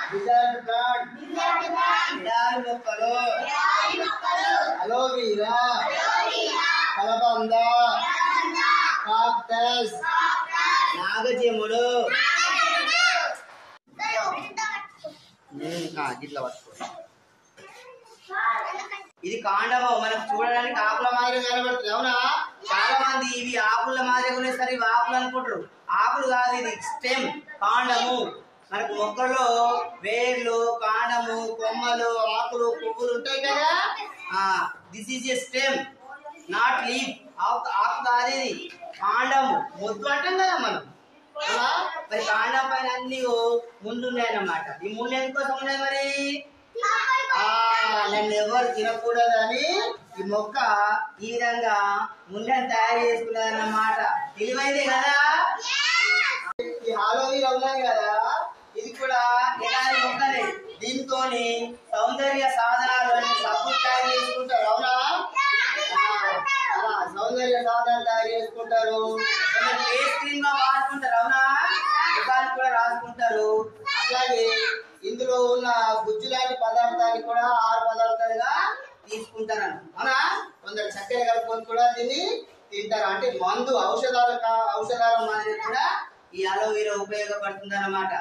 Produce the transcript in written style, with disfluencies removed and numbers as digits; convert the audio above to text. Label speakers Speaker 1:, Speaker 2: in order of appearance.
Speaker 1: desert plant ఎడారి మొక్కలు aloe vera కలబంద కాక్టస్ నాగజెముడు గిట్ల పట్టుకో ఇది కాండము మనకు చూడడానికి ఆకుల మాదిరి కనబడుతుంది అవునా చాలా మంది ఇవి ఆకుల మాదిరి కొనేసరి ఇవి ఆకులు అనుకుంటారు ఆకులు కాదు ఇది స్టెమ్ కాండము మనకు మొక్కల్లో వేర్లు కాండము కొమ్మలు ఆకులు పువ్వులు ఉంటాయి కదా this is a stem not leaf ఆకు కాదు ఇది కాండము మొద్దు అంటాం కదా మనం మరి కాండం పైన అన్ని ముందున్నాయన్నమాట ఈ ముళ్ళు ఎందుకోసం ఉన్నాయి మరి నన్ను ఎవరు తినకూడదని ఈ మొక్క ఈ విధంగా ముళ్ళని తయారు చేసుకున్నదన్నమాట తెలివైందే కదా ఈ అలోవీరా ఉన్నది కదా ఇది కూడా ఎలాంటి మొక్కలే దీంతో సౌందర్య సాధనాలు సబ్బులు తయారు చేసుకుంటారు అవునా సౌందర్య సాధనాలు తయారు చేసుకుంటారు ఫేస్ క్రీమ్ గా వాడుకుంటారు అవునా ముఖానికి కూడా రాసుకుంటారు అట్లాగే ఇందులో ఉన్న గుజ్జు లాంటి పదార్థాన్ని కూడా ఆహార పదార్థాలుగా తీసుకుంటారు అవునా కొందరు చక్కెర కలుపుకొని కూడా దీన్ని తింటారు అంటే మందు ఔషధాల మాదిరి కూడా ఈ అలోవీరా ఉపయోగపడుతుంది అన్నమాట